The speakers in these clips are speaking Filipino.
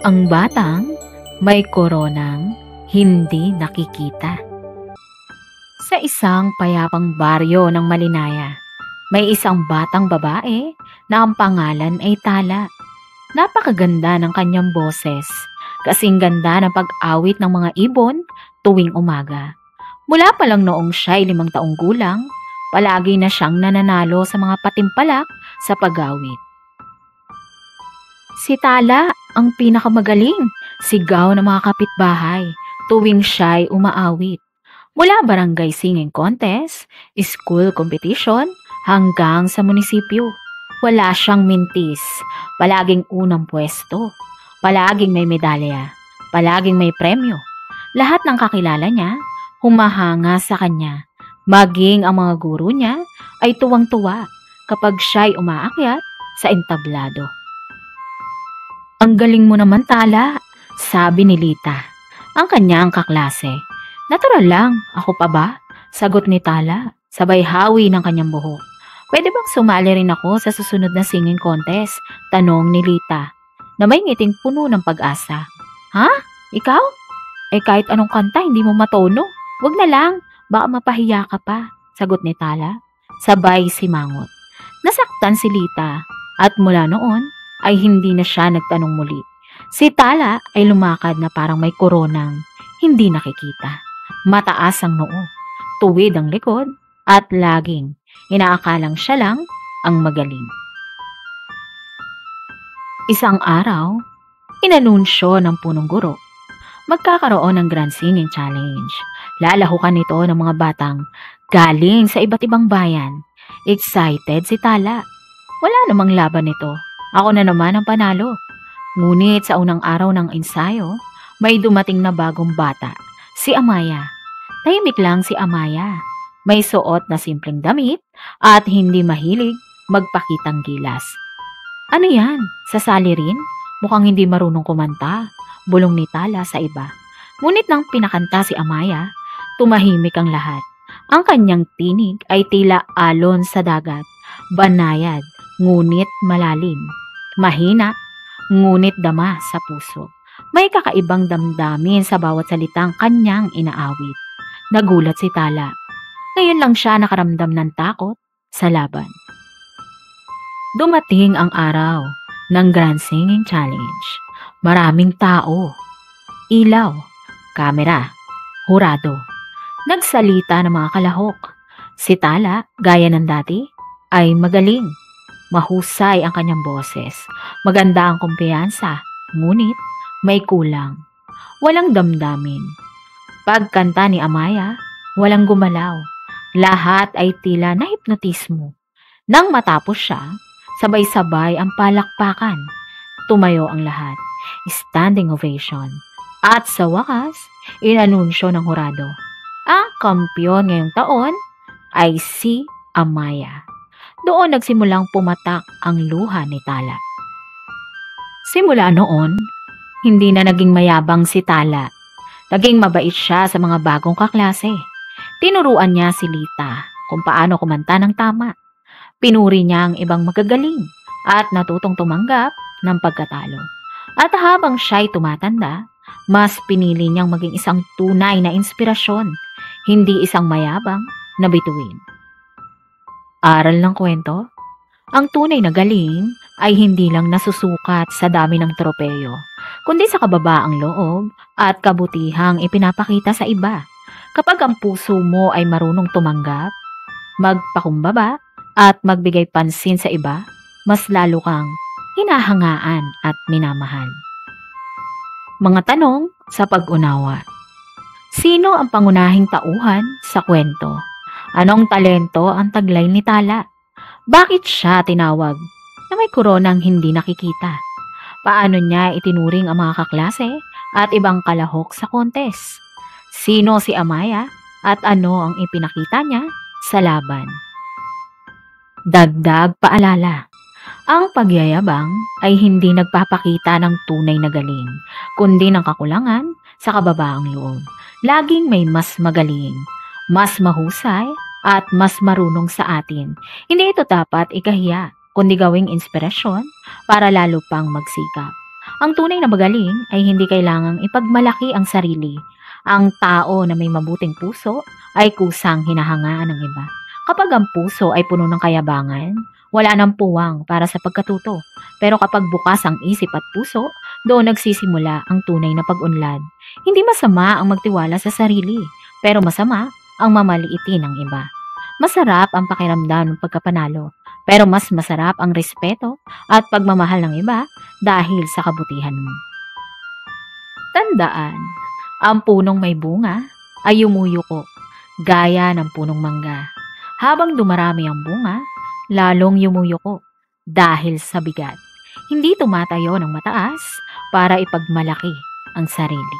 Ang batang may koronang hindi nakikita. Sa isang payapang baryo ng Malinaya, may isang batang babae na ang pangalan ay Tala. Napakaganda ng kanyang boses, kasing ganda ng pag-awit ng mga ibon tuwing umaga. Mula pa lang noong siya'y 5 taong gulang, palagi na siyang nananalo sa mga patimpalak sa pag-awit. Si Tala ang pinakamagaling, sigaw ng mga kapitbahay tuwing siya'y umaawit. Mula barangay singing contest, school competition, hanggang sa munisipyo. Wala siyang mintis, palaging unang pwesto, palaging may medalya, palaging may premyo. Lahat ng kakilala niya, humahanga sa kanya. Maging ang mga guro niya ay tuwang-tuwa kapag siya'y umaakyat sa entablado. Ang galing mo naman, Tala, sabi ni Lita, ang kanyang kaklase. Natural lang, ako pa ba? Sagot ni Tala, sabay hawi ng kanyang buhok. Pwede bang sumali rin ako sa susunod na singing contest? Tanong ni Lita, na may ngiting puno ng pag-asa. Ha? Ikaw? Kahit anong kanta hindi mo matono. Wag na lang, baka mapahiya ka pa, sagot ni Tala. Sabay simangot. Nasaktan si Lita at mula noon ay hindi na siya nagtanong muli. Si Tala ay lumakad na parang may koronang hindi nakikita. Mataas ang noo, tuwid ang likod at laging inaakalang siya lang ang magaling. Isang araw, inanunsyo ng punong guro, magkakaroon ng Grand Singing Challenge. Lalahukan ito ng mga batang galing sa iba't ibang bayan. Excited si Tala. Wala namang laban nito. Ako na naman ang panalo. Ngunit sa unang araw ng ensayo, may dumating na bagong bata, si Amaya. Tahimik lang si Amaya. May suot na simpleng damit at hindi mahilig magpakitang gilas. Ano yan? Sasali rin? Mukhang hindi marunong kumanta, bulong ni Tala sa iba. Ngunit nang pinakanta si Amaya, tumahimik ang lahat. Ang kanyang tinig ay tila alon sa dagat, banayad, ngunit malalim. Mahina, ngunit dama sa puso. May kakaibang damdamin sa bawat salitang kanyang inaawit. Nagulat si Tala. Ngayon lang siya nakaramdam ng takot sa laban. Dumating ang araw ng Grand Singing Challenge. Maraming tao, ilaw, kamera, hurado. Nagsalita ng mga kalahok. Si Tala, gaya ng dati, ay magaling. Mahusay ang kanyang boses. Maganda ang kumpiyansa, ngunit may kulang. Walang damdamin. Pagkanta ni Amaya, walang gumalaw. Lahat ay tila nahipnotismo. Nang matapos siya, sabay-sabay ang palakpakan. Tumayo ang lahat. Standing ovation. At sa wakas, inanunsyo ng hurado. Ang kampiyon ngayong taon ay si Amaya. Doon nagsimulang pumatak ang luha ni Tala. Simula noon, hindi na naging mayabang si Tala. Naging mabait siya sa mga bagong kaklase. Tinuruan niya si Lita kung paano kumanta ng tama. Pinuri niya ang ibang magagaling at natutong tumanggap ng pagkatalo. At habang siya'y tumatanda, mas pinili niyang maging isang tunay na inspirasyon, hindi isang mayabang na bituin. Aral ng kwento? Ang tunay na galing ay hindi lang nasusukat sa dami ng tropeyo, kundi sa kababaang loob at kabutihang ipinapakita sa iba. Kapag ang puso mo ay marunong tumanggap, magpakumbaba at magbigay pansin sa iba, mas lalo kang hinahangaan at minamahal. Mga tanong sa pag-unawa. Sino ang pangunahing tauhan sa kwento? Anong talento ang taglay ni Tala? Bakit siya tinawag na may koronang hindi nakikita? Paano niya itinuring ang mga kaklase at ibang kalahok sa contest? Sino si Amaya at ano ang ipinakita niya sa laban? Dagdag paalala. Ang pagyayabang ay hindi nagpapakita ng tunay na galing, kundi ng kakulangan sa kababaang loob. Laging may mas magaling, mas mahusay, at mas marunong sa atin. Hindi ito dapat ikahiya, kundi gawing inspirasyon para lalo pang magsikap. Ang tunay na magaling ay hindi kailangang ipagmalaki ang sarili. Ang tao na may mabuting puso ay kusang hinahangaan ng iba. Kapag ang puso ay puno ng kayabangan, wala nang puwang para sa pagkatuto. Pero kapag bukas ang isip at puso, doon nagsisimula ang tunay na pag-unlad. Hindi masama ang magtiwala sa sarili, pero masama ang mamaliitin ng iba. Masarap ang pakiramdam ng pagkapanalo, pero mas masarap ang respeto at pagmamahal ng iba dahil sa kabutihan mo. Tandaan, ang punong may bunga ay yumuyuko, gaya ng punong mangga. Habang dumarami ang bunga, lalong yumuyuko dahil sa bigat. Hindi tumatayo ng mataas para ipagmalaki ang sarili.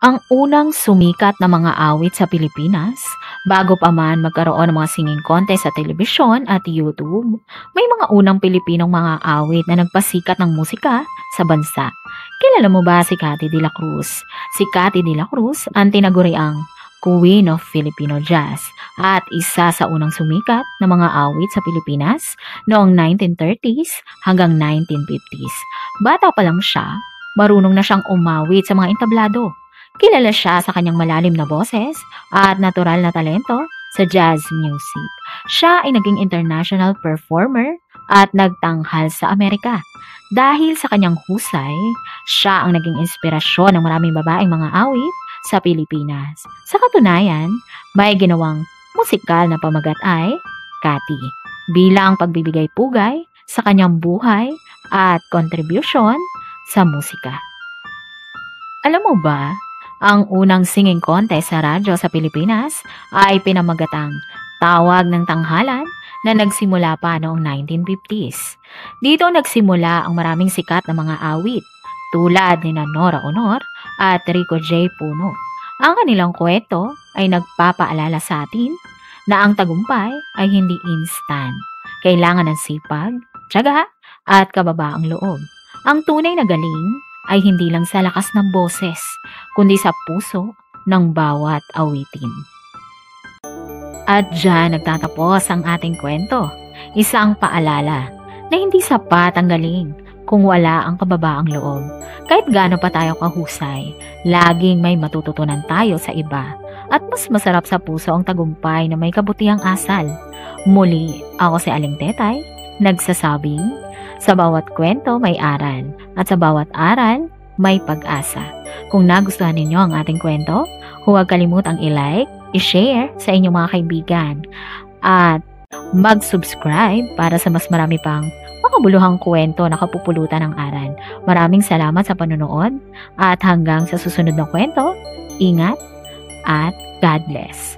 Ang unang sumikat na mga awit sa Pilipinas, bago pa man magkaroon ng mga singing contest sa telebisyon at YouTube, may mga unang Pilipinong mga awit na nagpasikat ng musika sa bansa. Kilala mo ba si Cathy de la Cruz? Si Cathy de la Cruz ang tinaguriang Queen of Filipino Jazz at isa sa unang sumikat na mga awit sa Pilipinas noong 1930s hanggang 1950s. Bata pa lang siya, marunong na siyang umawit sa mga entablado. Kilala siya sa kanyang malalim na boses at natural na talento sa jazz music. Siya ay naging international performer at nagtanghal sa Amerika. Dahil sa kanyang husay, siya ang naging inspirasyon ng maraming babaeng mga awit sa Pilipinas. Sa katunayan, may ginawang musikal na pamagat ay Cathy bilang pagbibigay pugay sa kanyang buhay at kontribusyon sa musika. Alam mo ba, ang unang singing contest sa radyo sa Pilipinas ay pinamagatang Tawag ng Tanghalan na nagsimula pa noong 1950s. Dito nagsimula ang maraming sikat na mga awit tulad ni Nora Honor at Rico J. Puno. Ang kanilang kwento ay nagpapaalala sa atin na ang tagumpay ay hindi instant. Kailangan ng sipag, tiyaga at kababaang loob. Ang tunay na galing ay hindi lang sa lakas ng boses, kundi sa puso ng bawat awitin. At dyan nagtatapos ang ating kwento. Isang paalala na hindi sapat ang galing kung wala ang kababaang loob. Kahit gaano pa tayo kahusay, laging may matututunan tayo sa iba. At mas masarap sa puso ang tagumpay na may kabutihang asal. Muli, ako si Aling Tetay, nagsasabing, sa bawat kwento may aral, at sa bawat aral may pag-asa. Kung nagustuhan ninyo ang ating kwento, huwag kalimutang i-like, i-share sa inyong mga kaibigan, at mag-subscribe para sa mas marami pang makabuluhang kwento na kapupulutan ng aral. Maraming salamat sa panonood, at hanggang sa susunod na kwento, ingat at God bless.